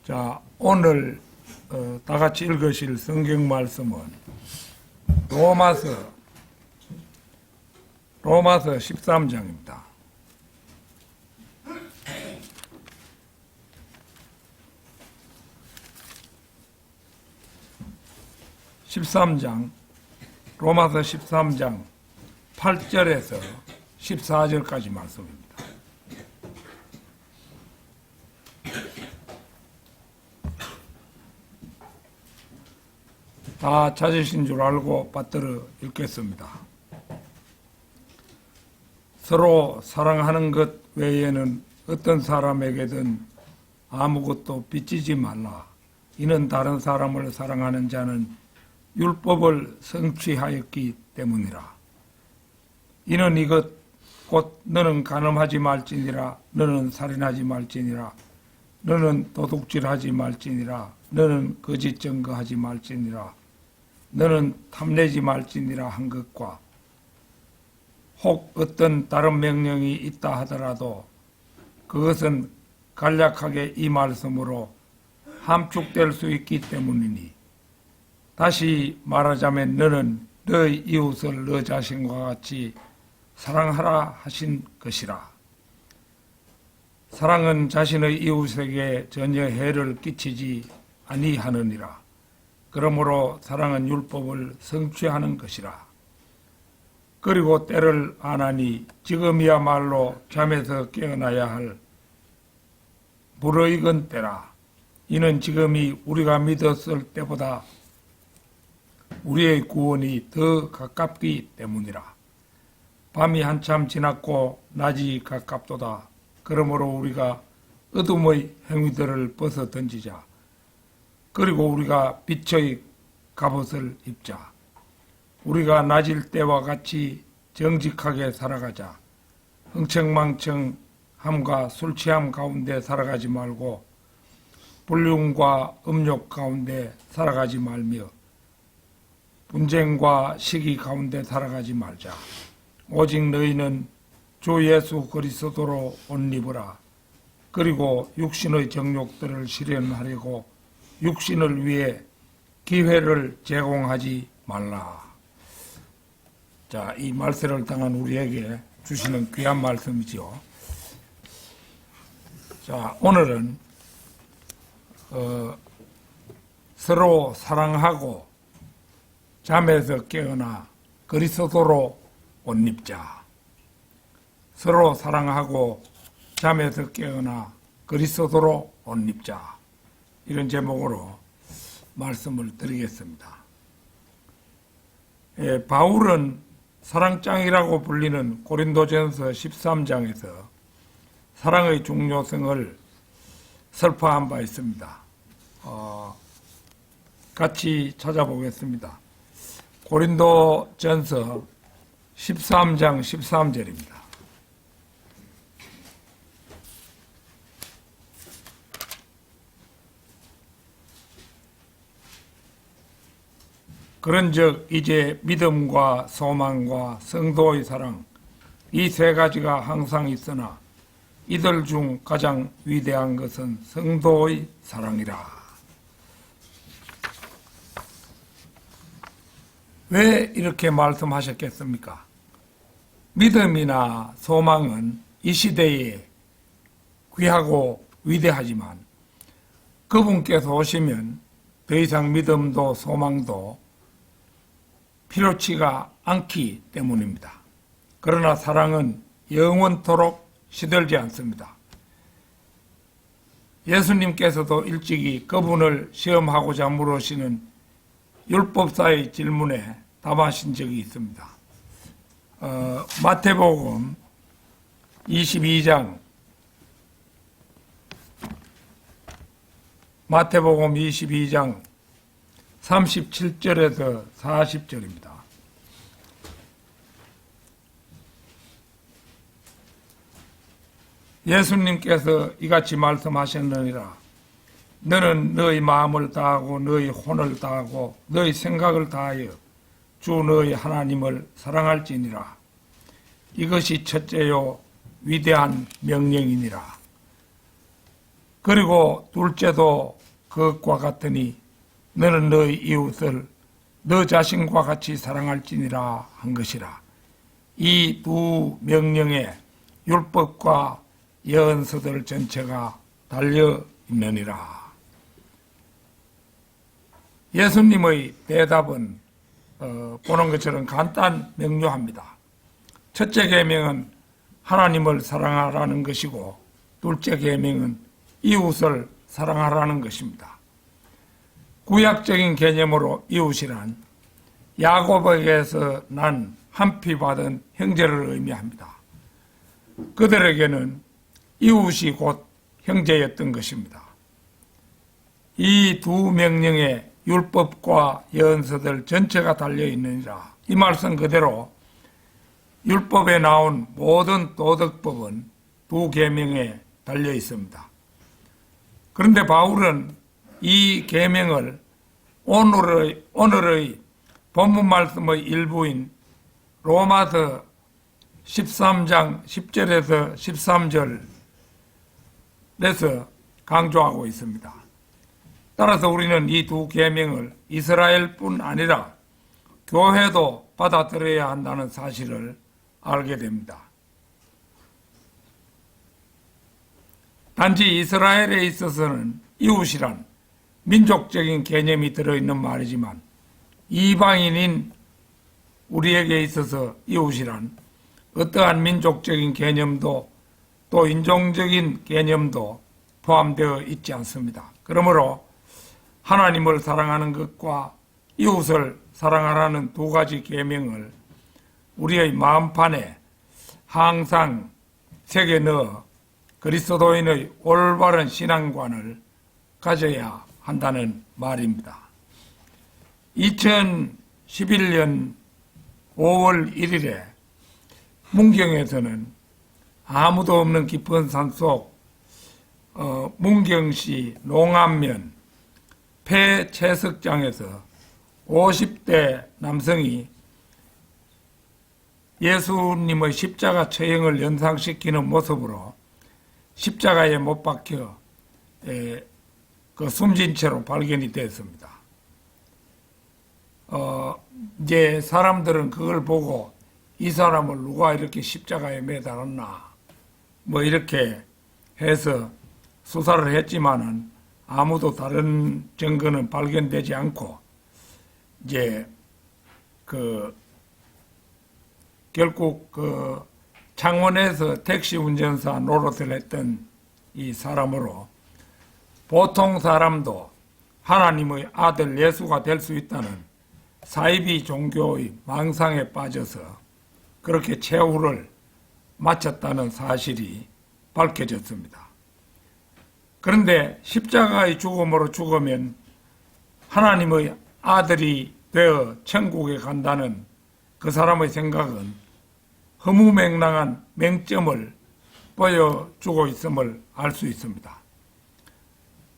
자, 오늘 다 같이 읽으실 성경 말씀은 로마서 13장입니다. 로마서 13장 8절에서 14절까지 말씀입니다. 다 찾으신 줄 알고 받들어 읽겠습니다. 서로 사랑하는 것 외에는 어떤 사람에게든 아무것도 빚지지 말라. 이는 다른 사람을 사랑하는 자는 율법을 성취하였기 때문이라. 이는 이것 곧 너는 간음하지 말지니라, 너는 살인하지 말지니라, 너는 도둑질하지 말지니라, 너는 거짓 증거하지 말지니라, 너는 탐내지 말지니라 한 것과 혹 어떤 다른 명령이 있다 하더라도 그것은 간략하게 이 말씀으로 함축될 수 있기 때문이니, 다시 말하자면 너는 너의 이웃을 너 자신과 같이 사랑하라 하신 것이라. 사랑은 자신의 이웃에게 전혀 해를 끼치지 아니하느니라. 그러므로 사랑은 율법을 성취하는 것이라. 그리고 때를 아나니 지금이야말로 잠에서 깨어나야 할 무르익은 때라. 이는 지금이 우리가 믿었을 때보다 우리의 구원이 더 가깝기 때문이라. 밤이 한참 지났고 낮이 가깝도다. 그러므로 우리가 어둠의 행위들을 벗어 던지자. 그리고 우리가 빛의 갑옷을 입자. 우리가 낮일 때와 같이 정직하게 살아가자. 흥청망청함과 술취함 가운데 살아가지 말고 불륜과 음욕 가운데 살아가지 말며 분쟁과 시기 가운데 살아가지 말자. 오직 너희는 주 예수 그리스도로 옷 입으라. 그리고 육신의 정욕들을 실현하려고 육신을 위해 기회를 제공하지 말라. 자, 이 말세를 당한 우리에게 주시는 귀한 말씀이죠. 자, 오늘은 서로 사랑하고 잠에서 깨어나 그리스도로 옷 입자. 서로 사랑하고 잠에서 깨어나 그리스도로 옷 입자. 이런 제목으로 말씀을 드리겠습니다. 바울은 사랑장이라고 불리는 고린도전서 13장에서 사랑의 중요성을 설파한 바 있습니다. 같이 찾아보겠습니다. 고린도전서 13장 13절입니다. 그런즉 이제 믿음과 소망과 성도의 사랑 이 세 가지가 항상 있으나 이들 중 가장 위대한 것은 성도의 사랑이라. 왜 이렇게 말씀하셨겠습니까? 믿음이나 소망은 이 시대에 귀하고 위대하지만 그분께서 오시면 더 이상 믿음도 소망도 필요치가 않기 때문입니다. 그러나 사랑은 영원토록 시들지 않습니다. 예수님께서도 일찍이 그분을 시험하고자 물으시는 율법사의 질문에 답하신 적이 있습니다. 마태복음 22장 37절에서 40절입니다. 예수님께서 이같이 말씀하셨느니라. 너는 너희 마음을 다하고 너희 혼을 다하고 너희 생각을 다하여 주 너희 하나님을 사랑할지니라. 이것이 첫째요 위대한 명령이니라. 그리고 둘째도 그것과 같으니 너는 너희 이웃을 너 자신과 같이 사랑할지니라 한 것이라. 이 두 명령에 율법과 예언서들 전체가 달려 있느니라. 예수님의 대답은 보는 것처럼 간단 명료합니다. 첫째 계명은 하나님을 사랑하라는 것이고 둘째 계명은 이웃을 사랑하라는 것입니다. 구약적인 개념으로 이웃이란 야곱에게서 난 한 피 받은 형제를 의미합니다. 그들에게는 이웃이 곧 형제였던 것입니다. 이 두 명령에 율법과 예언서들 전체가 달려있느니라. 이 말씀 그대로 율법에 나온 모든 도덕법은 두 계명에 달려 있습니다. 그런데 바울은 이 계명을 오늘의 본문 말씀의 일부인 로마서 13장 10절에서 13절에서 강조하고 있습니다. 따라서 우리는 이 두 계명을 이스라엘뿐 아니라 교회도 받아들여야 한다는 사실을 알게 됩니다. 단지 이스라엘에 있어서는 이웃이란 민족적인 개념이 들어있는 말이지만 이방인인 우리에게 있어서 이웃이란 어떠한 민족적인 개념도 또 인종적인 개념도 포함되어 있지 않습니다. 그러므로 하나님을 사랑하는 것과 이웃을 사랑하라는 두 가지 계명을 우리의 마음판에 항상 새겨 넣어 그리스도인의 올바른 신앙관을 가져야 한다는 말입니다. 2011년 5월 1일에 문경에서는 아무도 없는 깊은 산속 문경시 농안면 폐채석장에서 50대 남성이 예수님의 십자가 처형을 연상시키는 모습으로 십자가에 못 박혀 숨진 채로 발견이 됐습니다. 이제 사람들은 그걸 보고 이 사람을 누가 이렇게 십자가에 매달았나 뭐 이렇게 해서 수사를 했지만은 아무도 다른 증거는 발견되지 않고 이제 결국 창원에서 택시 운전사 노릇을 했던 이 사람으로 보통 사람도 하나님의 아들 예수가 될 수 있다는 사이비 종교의 망상에 빠져서 그렇게 최후를 마쳤다는 사실이 밝혀졌습니다. 그런데 십자가의 죽음으로 죽으면 하나님의 아들이 되어 천국에 간다는 그 사람의 생각은 허무맹랑한 맹점을 보여주고 있음을 알 수 있습니다.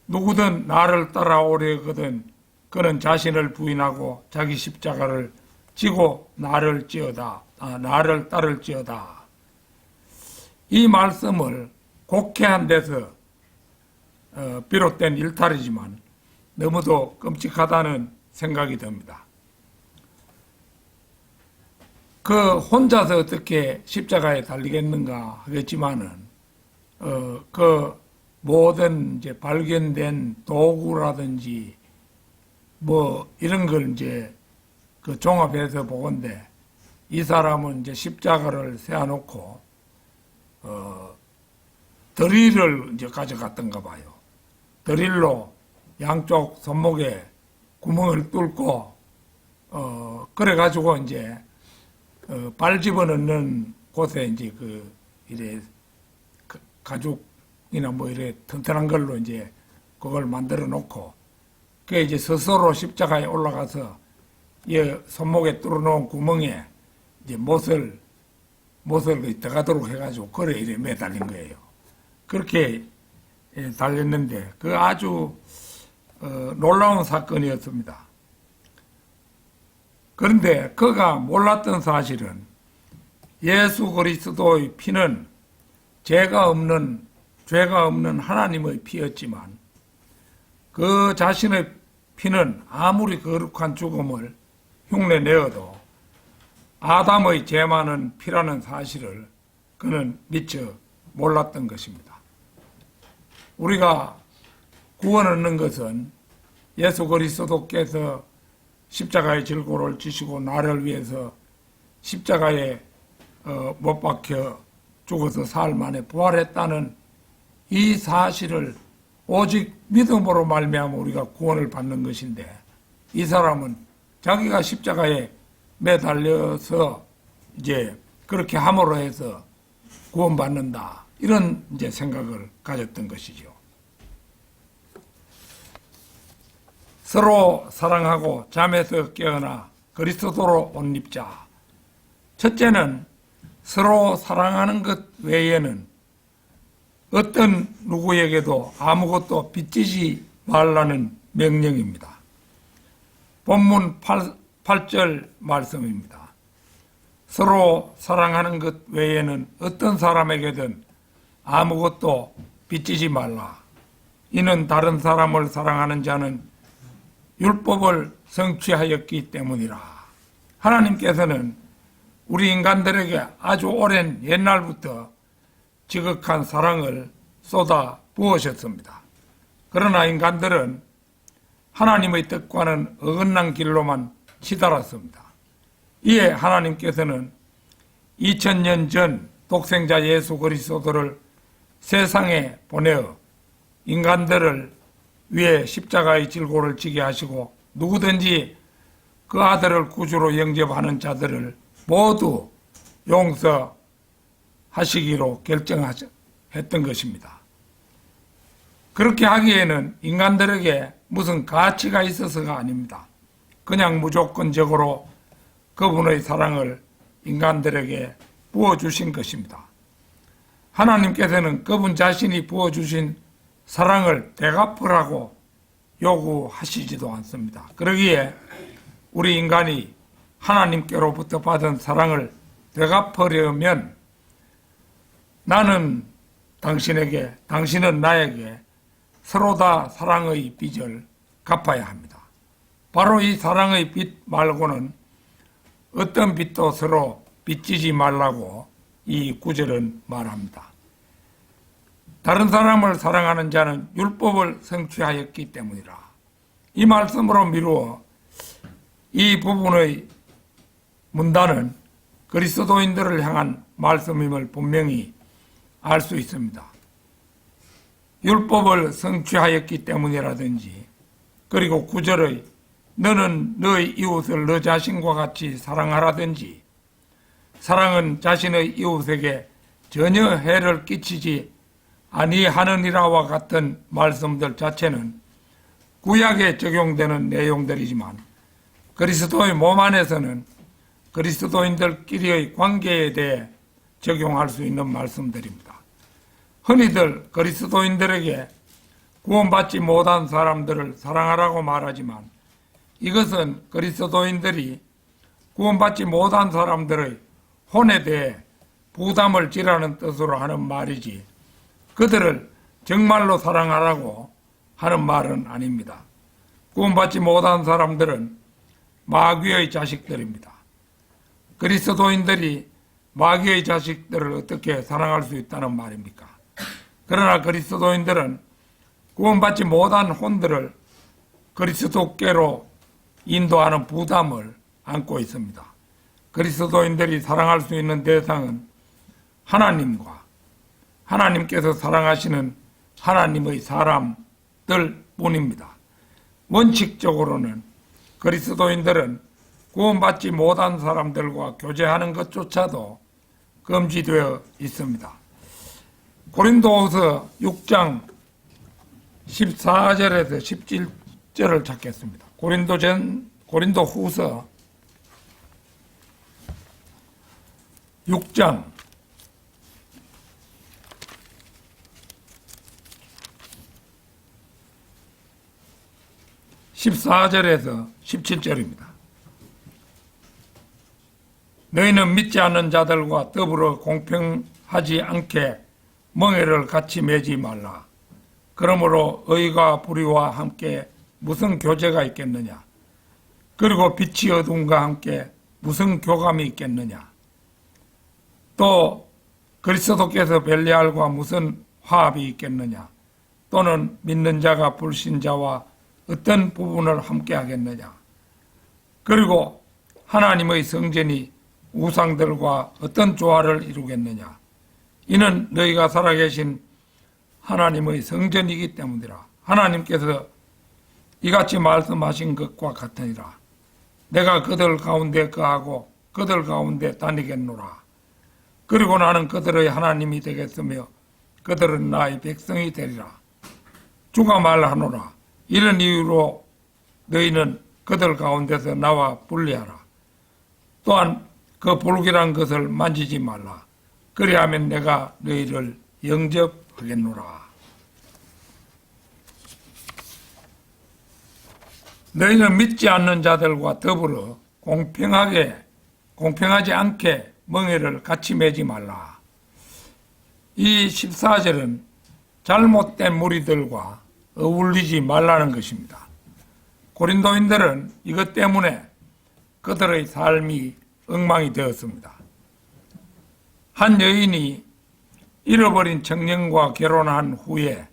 누구든 나를 따라오려거든 그는 자신을 부인하고 자기 십자가를 지고 나를 따를지어다. 이 말씀을 곡해한 데서 비롯된 일탈이지만 너무도 끔찍하다는 생각이 듭니다. 그 혼자서 어떻게 십자가에 달리겠는가 하겠지만은 그 모든 이제 발견된 도구라든지 뭐 이런 걸 이제 그 종합해서 보건대 이 사람은 이제 십자가를 세워놓고 드릴을 이제 가져갔던가 봐요. 드릴로 양쪽 손목에 구멍을 뚫고 그래가지고 이제 발 집어넣는 곳에 이제 이래 가죽이나 뭐 이래 튼튼한 걸로 이제 그걸 만들어 놓고 그 이제 스스로 십자가에 올라가서 이 손목에 뚫어놓은 구멍에 이제 못을 들어가도록 해가지고 그래 이래 매달린 거예요. 그렇게 달렸는데 그 아주 놀라운 사건이었습니다. 그런데 그가 몰랐던 사실은 예수 그리스도의 피는 죄가 없는 죄가 없는 하나님의 피였지만 그 자신의 피는 아무리 거룩한 죽음을 흉내내어도 아담의 죄만은 피라는 사실을 그는 미처 몰랐던 것입니다. 우리가 구원 얻는 것은 예수 그리스도께서 십자가의 질고를 지시고 나를 위해서 십자가에 못 박혀 죽어서 사흘 만에 부활했다는 이 사실을 오직 믿음으로 말미암아 우리가 구원을 받는 것인데, 이 사람은 자기가 십자가에 매달려서 이제 그렇게 함으로 해서 구원받는다, 이런 이제 생각을 가졌던 것이죠. 서로 사랑하고 잠에서 깨어나 그리스도로 옷 입자. 첫째는 서로 사랑하는 것 외에는 어떤 누구에게도 아무것도 빚지지 말라는 명령입니다. 본문 8절 말씀입니다. 서로 사랑하는 것 외에는 어떤 사람에게든 아무것도 빚지지 말라. 이는 다른 사람을 사랑하는 자는 율법을 성취하였기 때문이라. 하나님께서는 우리 인간들에게 아주 오랜 옛날부터 지극한 사랑을 쏟아 부으셨습니다. 그러나 인간들은 하나님의 뜻과는 어긋난 길로만 치달았습니다. 이에 하나님께서는 2000년 전 독생자 예수 그리스도를 세상에 보내어 인간들을 위해 십자가의 질고를 지게 하시고 누구든지 그 아들을 구주로 영접하는 자들을 모두 용서하시기로 결정했던 것입니다. 그렇게 하기에는 인간들에게 무슨 가치가 있어서가 아닙니다. 그냥 무조건적으로 그분의 사랑을 인간들에게 부어주신 것입니다. 하나님께서는 그분 자신이 부어주신 사랑을 되갚으라고 요구하시지도 않습니다. 그러기에 우리 인간이 하나님께로부터 받은 사랑을 되갚으려면 나는 당신에게, 당신은 나에게 서로 다 사랑의 빚을 갚아야 합니다. 바로 이 사랑의 빚 말고는 어떤 빚도 서로 빚지지 말라고 이 구절은 말합니다. 다른 사람을 사랑하는 자는 율법을 성취하였기 때문이라. 이 말씀으로 미루어 이 부분의 문단은 그리스도인들을 향한 말씀임을 분명히 알 수 있습니다. 율법을 성취하였기 때문이라든지, 그리고 9절의 너는 너의 이웃을 너 자신과 같이 사랑하라든지, 사랑은 자신의 이웃에게 전혀 해를 끼치지 아니하느니라와 같은 말씀들 자체는 구약에 적용되는 내용들이지만 그리스도의 몸 안에서는 그리스도인들끼리의 관계에 대해 적용할 수 있는 말씀들입니다. 흔히들 그리스도인들에게 구원받지 못한 사람들을 사랑하라고 말하지만 이것은 그리스도인들이 구원받지 못한 사람들의 혼에 대해 부담을 지라는 뜻으로 하는 말이지 그들을 정말로 사랑하라고 하는 말은 아닙니다. 구원받지 못한 사람들은 마귀의 자식들입니다. 그리스도인들이 마귀의 자식들을 어떻게 사랑할 수 있다는 말입니까? 그러나 그리스도인들은 구원받지 못한 혼들을 그리스도께로 인도하는 부담을 안고 있습니다. 그리스도인들이 사랑할 수 있는 대상은 하나님과 하나님께서 사랑하시는 하나님의 사람들 뿐입니다. 원칙적으로는 그리스도인들은 구원받지 못한 사람들과 교제하는 것조차도 금지되어 있습니다. 고린도후서 6장 14절에서 17절을 찾겠습니다. 고린도후서 6장 14절에서 17절입니다. 너희는 믿지 않는 자들과 더불어 공평하지 않게 멍에를 같이 매지 말라. 그러므로 의가 불의와 함께 무슨 교제가 있겠느냐? 그리고 빛이 어둠과 함께 무슨 교감이 있겠느냐? 또 그리스도께서 벨리알과 무슨 화합이 있겠느냐? 또는 믿는 자가 불신자와 어떤 부분을 함께 하겠느냐? 그리고 하나님의 성전이 우상들과 어떤 조화를 이루겠느냐? 이는 너희가 살아계신 하나님의 성전이기 때문이라. 하나님께서 이같이 말씀하신 것과 같으니라. 내가 그들 가운데 거하고 그들 가운데 다니겠노라. 그리고 나는 그들의 하나님이 되겠으며 그들은 나의 백성이 되리라. 주가 말하노라. 이런 이유로 너희는 그들 가운데서 나와 분리하라. 또한 그 불길한 것을 만지지 말라. 그리하면 내가 너희를 영접하겠노라. 너희는 믿지 않는 자들과 더불어 공평하지 않게 멍에를 같이 매지 말라. 이 14절은 잘못된 무리들과 어울리지 말라는 것입니다. 고린도인들은 이것 때문에 그들의 삶이 엉망이 되었습니다. 한 여인이 잃어버린 청년과 결혼한 후에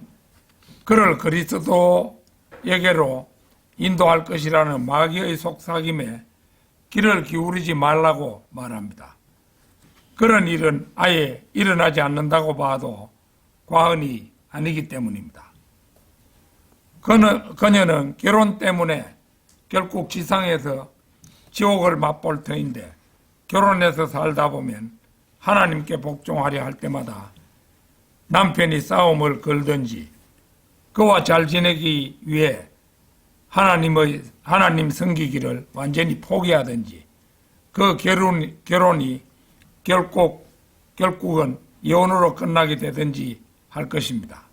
그를 그리스도에게로 인도할 것이라는 마귀의 속삭임에 귀를 기울이지 말라고 말합니다. 그런 일은 아예 일어나지 않는다고 봐도 과언이 아니기 때문입니다. 그녀는 결혼 때문에 결국 지상에서 지옥을 맛볼 터인데 결혼해서 살다 보면 하나님께 복종하려 할 때마다 남편이 싸움을 걸든지 그와 잘 지내기 위해 하나님 섬기기를 완전히 포기하든지 그 결혼이 결국은 이혼으로 끝나게 되든지 할 것입니다.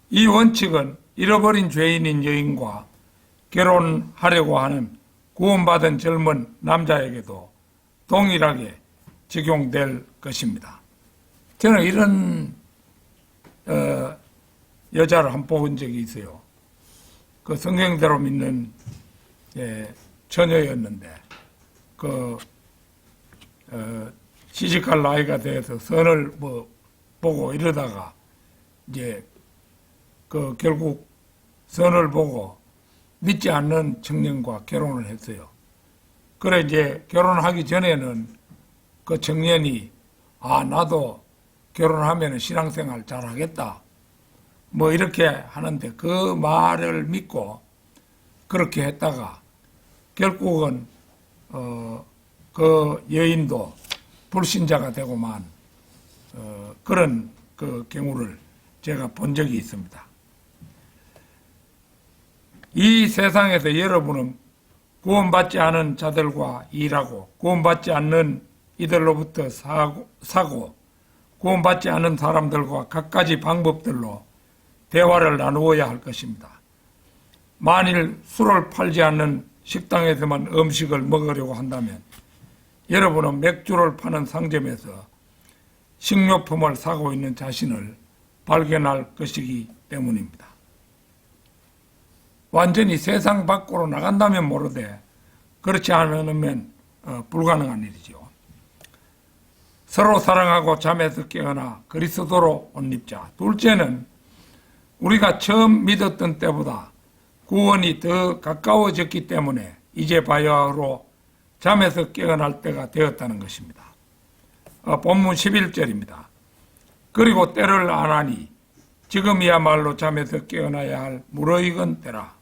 이 원칙은 잃어버린 죄인인 여인과 결혼하려고 하는 구원받은 젊은 남자에게도 동일하게 적용될 것입니다. 저는 이런 여자를 한 번 본 적이 있어요. 그 성경대로 믿는 처녀였는데 시집갈 나이가 돼서 선을 보고 이러다가 이제 결국 선을 보고 믿지 않는 청년과 결혼을 했어요. 그래 이제 결혼하기 전에는 그 청년이 나도 결혼하면 신앙생활 잘하겠다 뭐 이렇게 하는데 그 말을 믿고 그렇게 했다가 결국은 그 여인도 불신자가 되고만 그런 그 경우를 제가 본 적이 있습니다. 이 세상에서 여러분은 구원받지 않은 자들과 일하고 구원받지 않는 이들로부터 사고 구원받지 않은 사람들과 갖가지 방법들로 대화를 나누어야 할 것입니다. 만일 술을 팔지 않는 식당에서만 음식을 먹으려고 한다면 여러분은 맥주를 파는 상점에서 식료품을 사고 있는 자신을 발견할 것이기 때문입니다. 완전히 세상 밖으로 나간다면 모르되 그렇지 않으면 불가능한 일이죠. 서로 사랑하고 잠에서 깨어나 그리스도로 옷 입자. 둘째는 우리가 처음 믿었던 때보다 구원이 더 가까워졌기 때문에 이제 바야흐로 잠에서 깨어날 때가 되었다는 것입니다. 본문 11절입니다. 그리고 때를 아나니 지금이야말로 잠에서 깨어나야 할 무르익은 때라.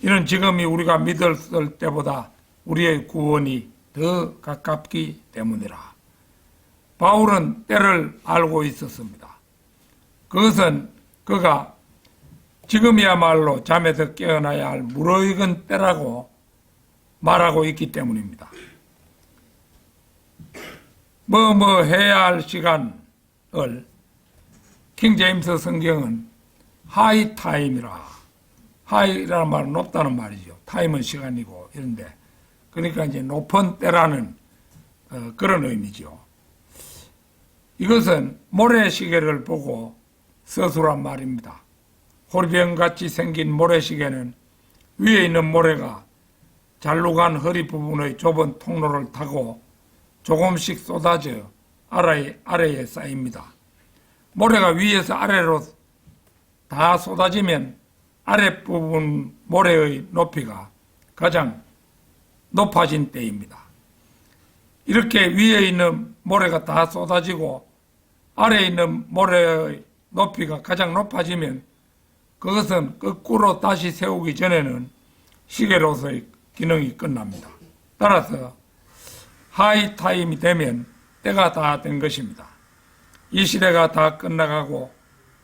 이는 지금이 우리가 믿었을 때보다 우리의 구원이 더 가깝기 때문이라. 바울은 때를 알고 있었습니다. 그것은 그가 지금이야말로 잠에서 깨어나야 할 무르익은 때라고 말하고 있기 때문입니다. 뭐 해야 할 시간을 킹제임스 성경은 하이 타임이라. 하이라는 말은 높다는 말이죠. 타임은 시간이고 이런데 그러니까 이제 높은 때라는 그런 의미죠. 이것은 모래시계를 보고 서술한 말입니다. 호리병같이 생긴 모래시계는 위에 있는 모래가 잘루간 허리 부분의 좁은 통로를 타고 조금씩 쏟아져 아래에 쌓입니다. 모래가 위에서 아래로 다 쏟아지면 아랫부분 모래의 높이가 가장 높아진 때입니다. 이렇게 위에 있는 모래가 다 쏟아지고 아래에 있는 모래의 높이가 가장 높아지면 그것은 거꾸로 다시 세우기 전에는 시계로서의 기능이 끝납니다. 따라서 하이타임이 되면 때가 다 된 것입니다. 이 시대가 다 끝나가고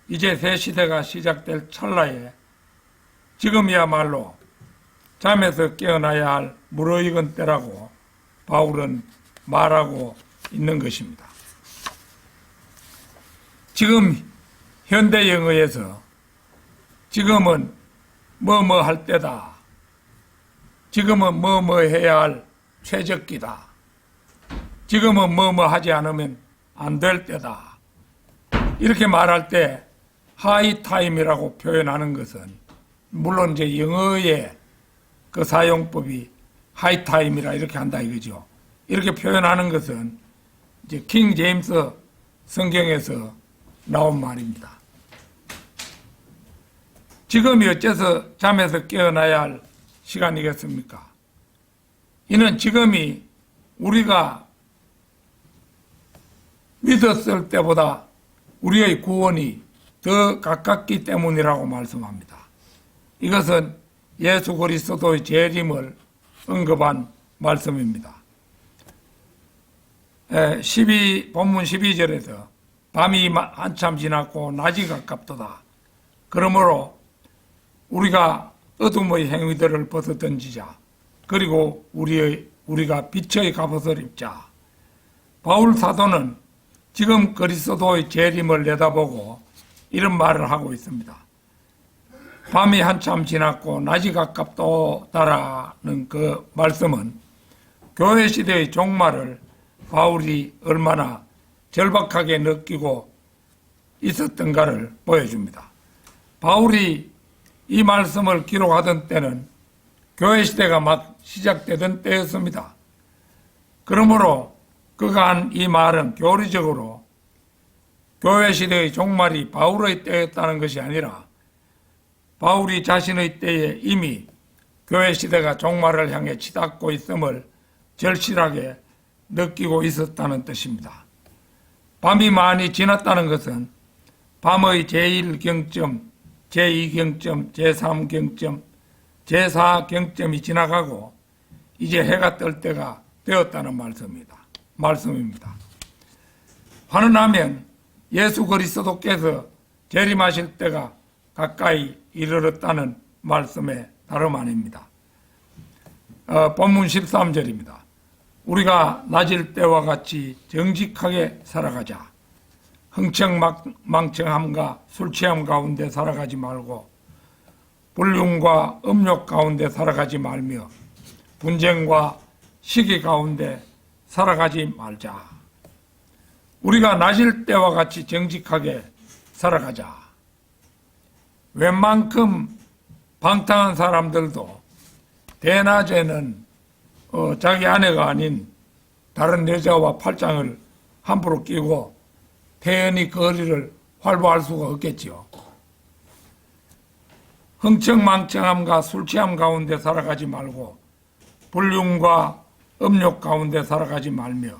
이제 새 시대가 시작될 찰나에 지금이야말로 잠에서 깨어나야 할 무르익은 때라고 바울은 말하고 있는 것입니다. 지금 현대 영어에서 지금은 뭐뭐 할 때다, 지금은 뭐뭐 해야 할 최적기다, 지금은 뭐뭐 하지 않으면 안 될 때다, 이렇게 말할 때 하이타임이라고 표현하는 것은 물론 이제 영어의 그 사용법이 하이타임이라 이렇게 한다 이거죠. 이렇게 표현하는 것은 이제 킹 제임스 성경에서 나온 말입니다. 지금이 어째서 잠에서 깨어나야 할 시간이겠습니까? 이는 지금이 우리가 믿었을 때보다 우리의 구원이 더 가깝기 때문이라고 말씀합니다. 이것은 예수 그리스도의 재림을 언급한 말씀입니다. 본문 12절에서 밤이 한참 지났고 낮이 가깝도다. 그러므로 우리가 어둠의 행위들을 벗어던지자. 그리고 우리가 빛의 갑옷을 입자. 바울 사도는 지금 그리스도의 재림을 내다보고 이런 말을 하고 있습니다. 밤이 한참 지났고 낮이 가깝도다라는 그 말씀은 교회 시대의 종말을 바울이 얼마나 절박하게 느끼고 있었던가를 보여줍니다. 바울이 이 말씀을 기록하던 때는 교회 시대가 막 시작되던 때였습니다. 그러므로 그가 한 이 말은 교리적으로 교회 시대의 종말이 바울의 때였다는 것이 아니라 바울이 자신의 때에 이미 교회 시대가 종말을 향해 치닫고 있음을 절실하게 느끼고 있었다는 뜻입니다. 밤이 많이 지났다는 것은 밤의 제1경점, 제2경점, 제3경점, 제4경점이 지나가고 이제 해가 뜰 때가 되었다는 말씀입니다. 환원하면 예수 그리스도께서 재림하실 때가 가까이 이르렀다는 말씀의 다름 아닙니다. 본문 13절입니다. 우리가 낮일 때와 같이 정직하게 살아가자. 흥청망청함과 술취함 가운데 살아가지 말고 불륜과 음욕 가운데 살아가지 말며 분쟁과 시기 가운데 살아가지 말자. 우리가 낮일 때와 같이 정직하게 살아가자. 웬만큼 방탕한 사람들도 대낮에는 자기 아내가 아닌 다른 여자와 팔짱을 함부로 끼고 태연히 거리를 활보할 수가 없겠지요. 흥청망청함과 술취함 가운데 살아가지 말고 불륜과 음욕 가운데 살아가지 말며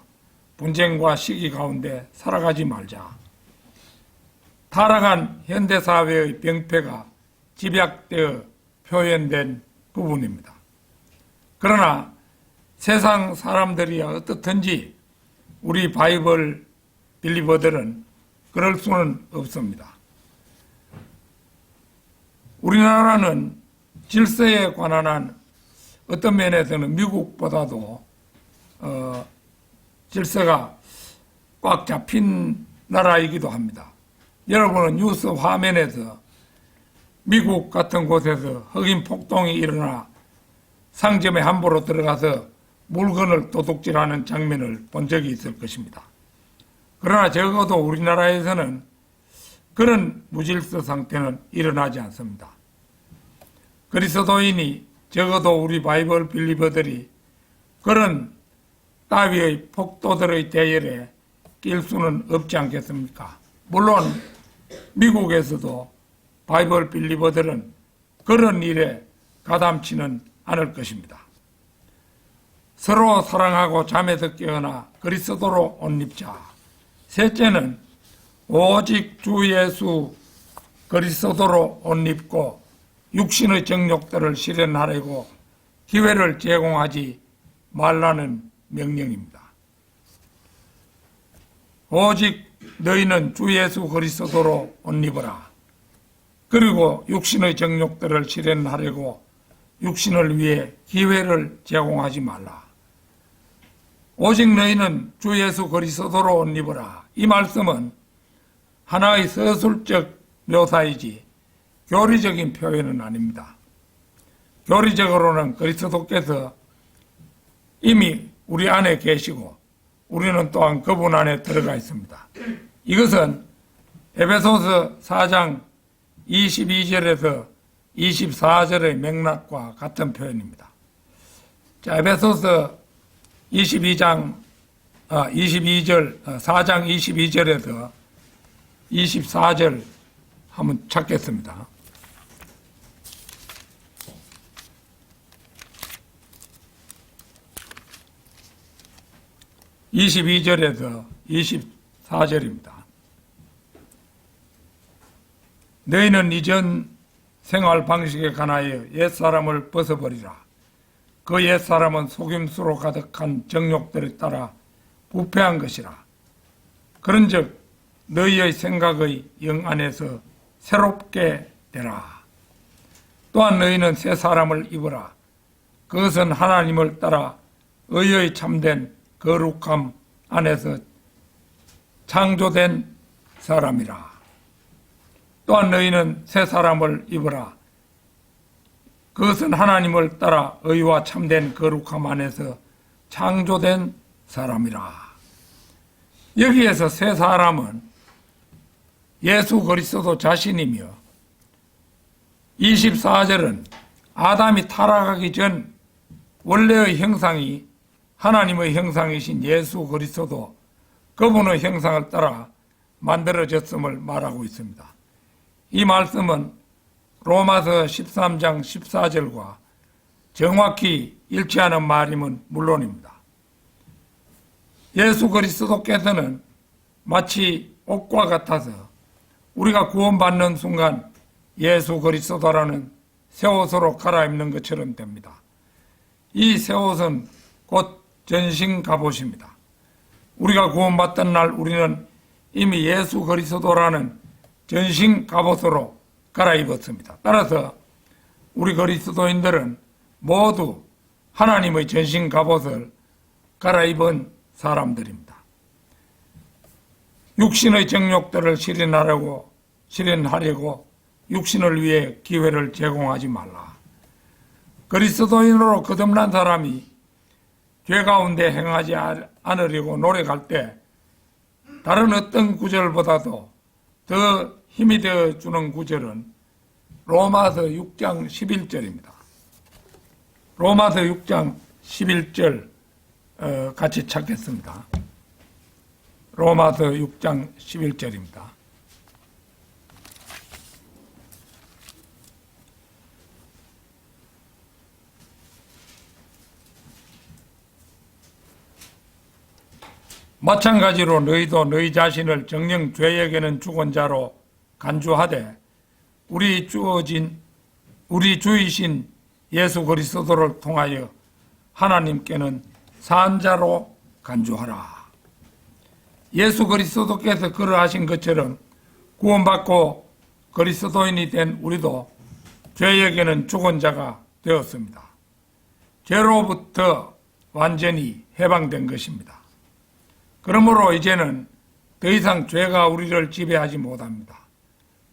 분쟁과 시기 가운데 살아가지 말자. 타락한 현대사회의 병폐가 집약되어 표현된 부분입니다. 그러나 세상 사람들이 어떻든지 우리 바이블 빌리버들은 그럴 수는 없습니다. 우리나라는 질서에 관한 한 어떤 면에서는 미국보다도 질서가 꽉 잡힌 나라이기도 합니다. 여러분은 뉴스 화면에서 미국 같은 곳에서 흑인 폭동이 일어나 상점에 함부로 들어가서 물건을 도둑질하는 장면을 본 적이 있을 것입니다. 그러나 적어도 우리나라에서는 그런 무질서 상태는 일어나지 않습니다. 그리스도인이 적어도 우리 바이블 빌리버들이 그런 따위의 폭도들의 대열에 낄 수는 없지 않겠습니까? 물론 미국에서도 바이블 빌리버들은 그런 일에 가담치는 않을 것입니다. 서로 사랑하고 잠에서 깨어나 그리스도로 옷 입자. 셋째는 오직 주 예수 그리스도로 옷 입고 육신의 정욕들을 실현하려고 기회를 제공하지 말라는 명령입니다. 오직 너희는 주 예수 그리스도로 옷 입어라. 그리고 육신의 정욕들을 실현하려고 육신을 위해 기회를 제공하지 말라. 오직 너희는 주 예수 그리스도로 옷 입어라. 이 말씀은 하나의 서술적 묘사이지 교리적인 표현은 아닙니다. 교리적으로는 그리스도께서 이미 우리 안에 계시고 우리는 또한 그분 안에 들어가 있습니다. 이것은 에베소서 4장 22절에서 24절의 맥락과 같은 표현입니다. 자, 에베소서 4장 22절에서 24절 한번 찾겠습니다. (22절에서) 24절입니다. 너희는 이전 생활 방식에 관하여 옛사람을 벗어버리라. 그 옛사람은 속임수로 가득한 정욕들에 따라 부패한 것이라. 그런즉 너희의 생각의 영 안에서 새롭게 되라. 또한 너희는 새 사람을 입으라. 그것은 하나님을 따라 의의 참된 거룩함 안에서 창조된 사람이라. 또한 너희는 새 사람을 입으라. 그것은 하나님을 따라 의와 참된 거룩함 안에서 창조된 사람이라. 여기에서 새 사람은 예수 그리스도 자신이며 24절은 아담이 타락하기 전 원래의 형상이 하나님의 형상이신 예수 그리스도 그분의 형상을 따라 만들어졌음을 말하고 있습니다. 이 말씀은 로마서 13장 14절과 정확히 일치하는 말임은 물론입니다. 예수 그리스도께서는 마치 옷과 같아서 우리가 구원받는 순간 예수 그리스도라는 새 옷으로 갈아입는 것처럼 됩니다. 이 새 옷은 곧 전신 갑옷입니다. 우리가 구원받던 날 우리는 이미 예수 그리스도라는 전신 갑옷으로 갈아입었습니다. 따라서 우리 그리스도인들은 모두 하나님의 전신 갑옷을 갈아입은 사람들입니다. 육신의 정욕들을 실현하려고 육신을 위해 기회를 제공하지 말라. 그리스도인으로 거듭난 사람이 죄 가운데 행하지 않으려고 노력할 때 다른 어떤 구절보다도 더 힘이 되어주는 구절은 로마서 6장 11절입니다. 로마서 6장 11절 같이 찾겠습니다. 로마서 6장 11절입니다. 마찬가지로 너희도 너희 자신을 정녕 죄에게는 죽은 자로 간주하되 우리 주이신 예수 그리스도를 통하여 하나님께는 산 자로 간주하라. 예수 그리스도께서 그러하신 것처럼 구원받고 그리스도인이 된 우리도 죄에게는 죽은 자가 되었습니다. 죄로부터 완전히 해방된 것입니다. 그러므로 이제는 더 이상 죄가 우리를 지배하지 못합니다.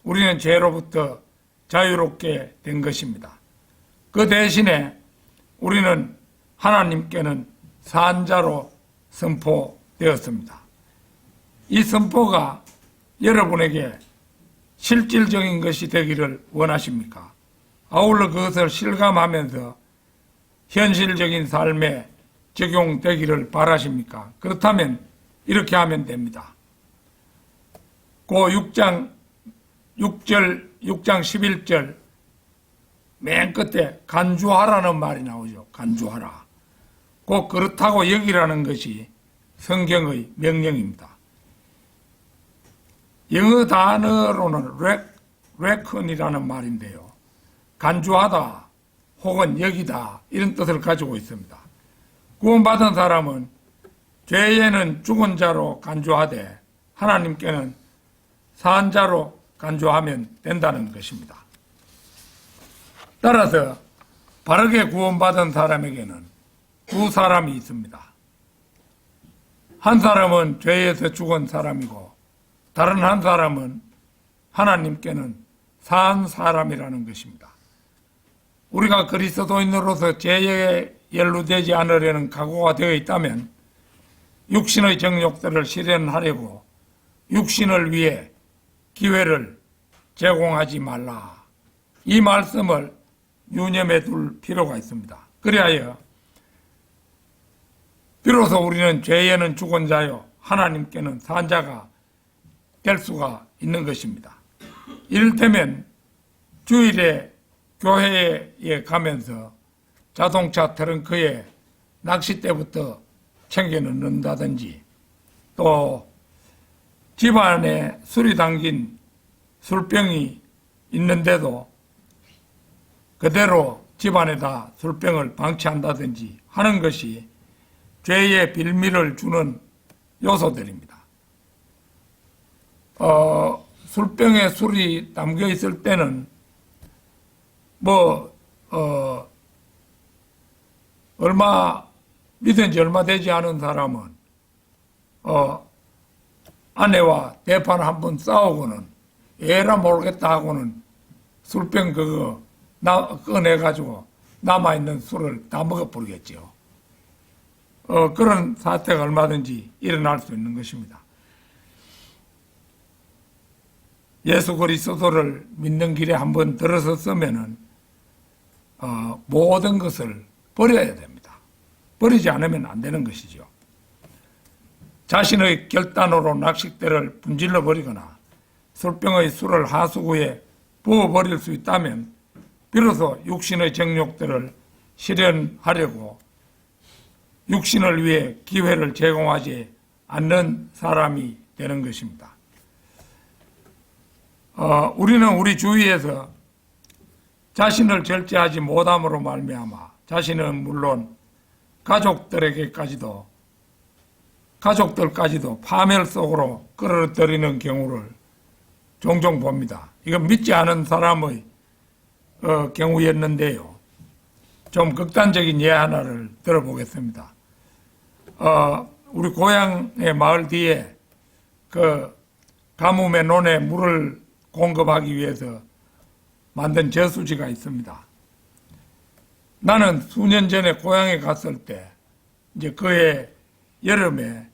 우리는 죄로부터 자유롭게 된 것입니다. 그 대신에 우리는 하나님께는 산 자로 선포되었습니다. 이 선포가 여러분에게 실질적인 것이 되기를 원하십니까? 아울러 그것을 실감하면서 현실적인 삶에 적용되기를 바라십니까? 그렇다면 이렇게 하면 됩니다. 그 6장 11절 맨 끝에 간주하라는 말이 나오죠. 간주하라. 꼭 그렇다고 여기라는 것이 성경의 명령입니다. 영어 단어로는 reckon이라는 말인데요. 간주하다 혹은 여기다 이런 뜻을 가지고 있습니다. 구원받은 사람은 죄에는 죽은 자로 간주하되 하나님께는 산 자로 간주하면 된다는 것입니다. 따라서 바르게 구원받은 사람에게는 두 사람이 있습니다. 한 사람은 죄에서 죽은 사람이고 다른 한 사람은 하나님께는 산 사람이라는 것입니다. 우리가 그리스도인으로서 죄에 연루되지 않으려는 각오가 되어 있다면 육신의 정욕들을 실현하려고 육신을 위해 기회를 제공하지 말라. 이 말씀을 유념해 둘 필요가 있습니다. 그리하여 비로소 우리는 죄에는 죽은 자요 하나님께는 산 자가 될 수가 있는 것입니다. 이를테면 주일에 교회에 가면서 자동차 트렁크에 낚싯대부터 챙겨 넣는다든지 또 집안에 술이 담긴 술병이 있는데도 그대로 집안에다 술병을 방치한다든지 하는 것이 죄의 빌미를 주는 요소들입니다. 술병에 술이 담겨 있을 때는 믿은 지 얼마 되지 않은 사람은 아내와 대판 한번 싸우고는 에라 모르겠다 하고는 술병 그거 꺼내가지고 남아있는 술을 다 먹어버리겠죠. 그런 사태가 얼마든지 일어날 수 있는 것입니다. 예수 그리스도를 믿는 길에 한번 들어섰으면은 모든 것을 버려야 됩니다. 버리지 않으면 안 되는 것이죠. 자신의 결단으로 낚싯대를 분질러 버리거나 술병의 술을 하수구에 부어버릴 수 있다면 비로소 육신의 정욕들을 실현하려고 육신을 위해 기회를 제공하지 않는 사람이 되는 것입니다. 우리는 우리 주위에서 자신을 절제하지 못함으로 말미암아 자신은 물론 가족들까지도 파멸 속으로 끌어들이는 경우를 종종 봅니다. 이건 믿지 않은 사람의 경우였는데요. 좀 극단적인 예 하나를 들어보겠습니다. 우리 고향의 마을 뒤에 그 가뭄의 논에 물을 공급하기 위해서 만든 저수지가 있습니다. 나는 수년 전에 고향에 갔을 때 이제 그해 여름에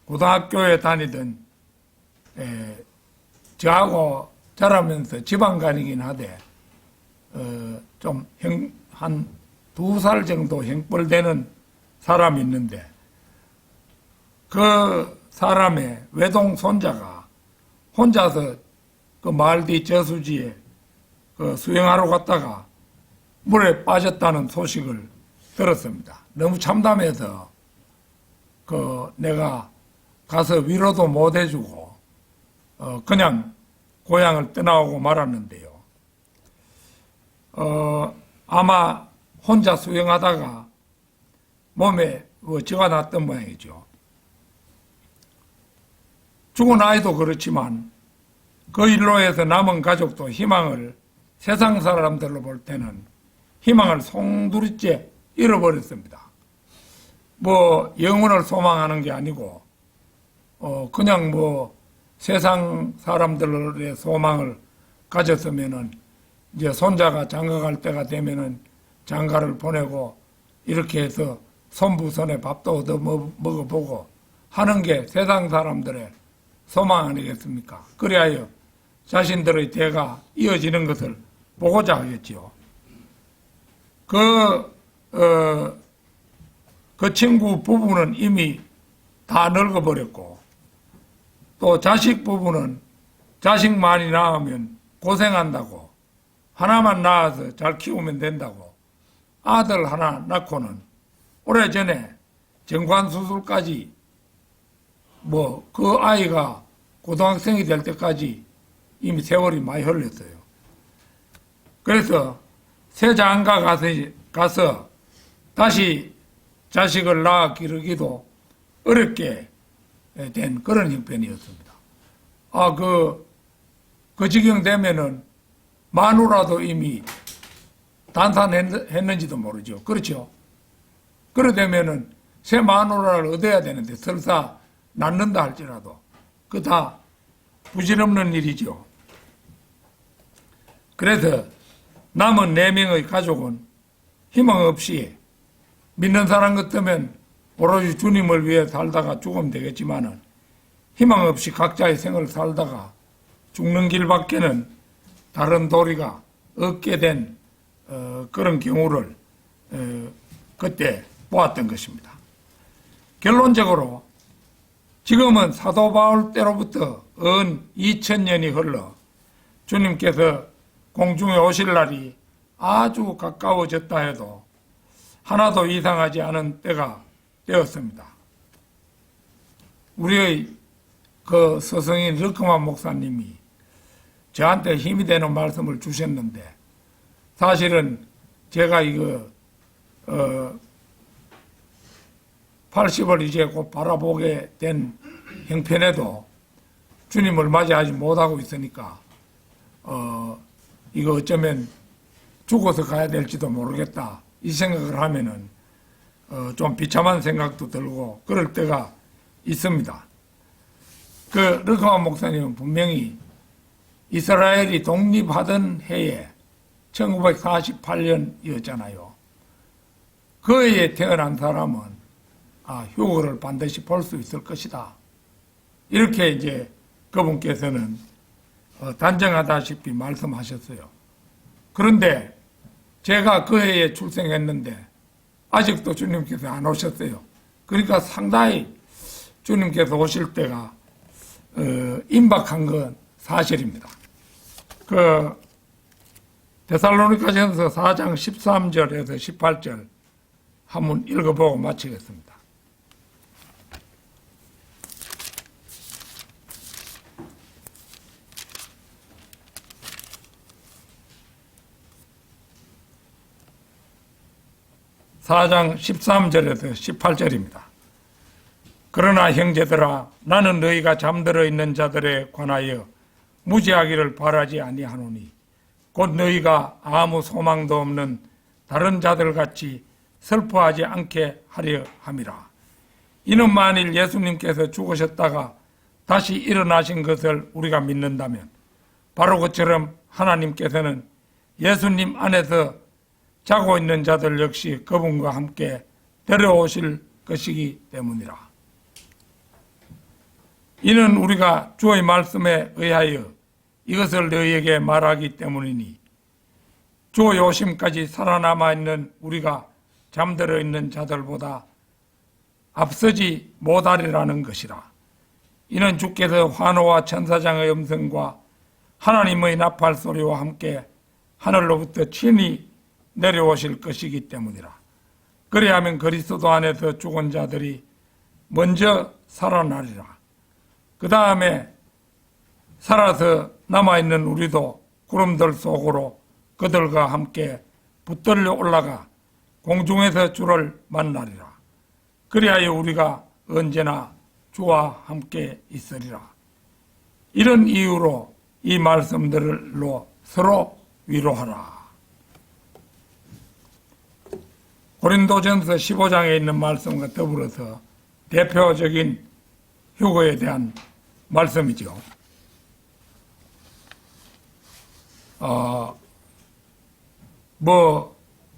고등학교에 다니던 저하고 자라면서 지방간이긴 하되 좀 한 2살 정도 형벌되는 사람이 있는데 그 사람의 외동 손자가 혼자서 그 마을 뒤 저수지에 수영하러 갔다가 물에 빠졌다는 소식을 들었습니다. 너무 참담해서 내가 가서 위로도 못 해주고 그냥 고향을 떠나오고 말았는데요. 아마 혼자 수영하다가 몸에 쥐가 났던 모양이죠. 죽은 아이도 그렇지만 그 일로 해서 남은 가족도 세상 사람들로 볼 때는 희망을 송두리째 잃어버렸습니다. 영혼을 소망하는 게 아니고 그냥 세상 사람들의 소망을 가졌으면은 이제 손자가 장가 갈 때가 되면은 장가를 보내고 이렇게 해서 손부선에 밥도 얻어 먹어보고 하는 게 세상 사람들의 소망 아니겠습니까? 그리하여 자신들의 대가 이어지는 것을 보고자 하겠지요. 그 친구 부부는 이미 다 늙어버렸고, 또 자식 부부는 자식 많이 낳으면 고생한다고, 하나만 낳아서 잘 키우면 된다고, 아들 하나 낳고는 오래전에 정관수술까지 그 아이가 고등학생이 될 때까지 이미 세월이 많이 흘렀어요. 그래서 새 장가 가서 다시 자식을 낳아 기르기도 어렵게 된 그런 형편이었습니다. 그 지경 되면은 마누라도 이미 단산했는지도 모르죠. 그렇죠? 그러되면은 새 마누라를 얻어야 되는데 설사 낳는다 할지라도 그 다 부질없는 일이죠. 그래서 남은 4명의 가족은 희망 없이 믿는 사람 같으면 오로지 주님을 위해 살다가 죽으면 되겠지만은 희망 없이 각자의 생을 살다가 죽는 길밖에는 다른 도리가 없게 된 그런 경우를 그때 보았던 것입니다. 결론적으로 지금은 사도 바울 때로부터 은 2000년이 흘러 주님께서 공중에 오실 날이 아주 가까워졌다 해도 하나도 이상하지 않은 때가 되었습니다. 우리의 그 스승인 르크만 목사님이 저한테 힘이 되는 말씀을 주셨는데, 사실은 제가 80을 이제 곧 바라보게 된 형편에도 주님을 맞이하지 못하고 있으니까 이거 어쩌면 죽어서 가야 될지도 모르겠다 이 생각을 하면은 좀 비참한 생각도 들고 그럴 때가 있습니다. 그 르크만 목사님은 분명히 이스라엘이 독립하던 해에 1948년이었잖아요. 그 해에 태어난 사람은 휴거를 반드시 볼 수 있을 것이다. 이렇게 이제 그분께서는 단정하다시피 말씀하셨어요. 그런데 제가 그 해에 출생했는데 아직도 주님께서 안 오셨어요. 그러니까 상당히 주님께서 오실 때가 임박한 건 사실입니다. 데살로니가전서 4장 13절에서 18절 한번 읽어보고 마치겠습니다. (4장) 13절에서 18절입니다. 그러나 형제들아, 나는 너희가 잠들어 있는 자들에 관하여 무지하기를 바라지 아니하노니 곧 너희가 아무 소망도 없는 다른 자들같이 슬퍼하지 않게 하려 함이라. 이는 만일 예수님께서 죽으셨다가 다시 일어나신 것을 우리가 믿는다면 바로 그처럼 하나님께서는 예수님 안에서 자고 있는 자들 역시 그분과 함께 데려오실 것이기 때문이라. 이는 우리가 주의 말씀에 의하여 이것을 너희에게 말하기 때문이니 주의 오심까지 살아남아 있는 우리가 잠들어 있는 자들보다 앞서지 못하리라는 것이라. 이는 주께서 환호와 천사장의 음성과 하나님의 나팔 소리와 함께 하늘로부터 친히 내려오실 것이기 때문이라. 그리하면 그리스도 안에서 죽은 자들이 먼저 살아나리라. 그 다음에 살아서 남아있는 우리도 구름들 속으로 그들과 함께 붙들려 올라가 공중에서 주를 만나리라. 그리하여 우리가 언제나 주와 함께 있으리라. 이런 이유로 이 말씀들로 서로 위로하라. 고린도전서 15장에 있는 말씀과 더불어서 대표적인 휴거에 대한 말씀이죠.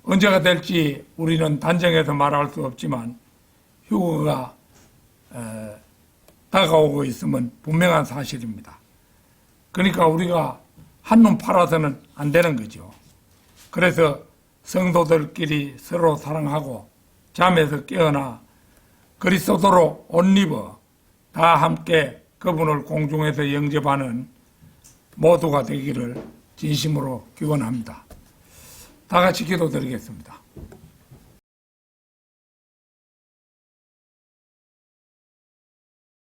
언제가 될지 우리는 단정해서 말할 수 없지만 휴거가 다가오고 있으면 분명한 사실입니다. 그러니까 우리가 한눈 팔아서는 안 되는 거죠. 그래서 성도들끼리 서로 사랑하고 잠에서 깨어나 그리스도로 옷 입어 다 함께 그분을 공중에서 영접하는 모두가 되기를 진심으로 기원합니다. 다 같이 기도드리겠습니다.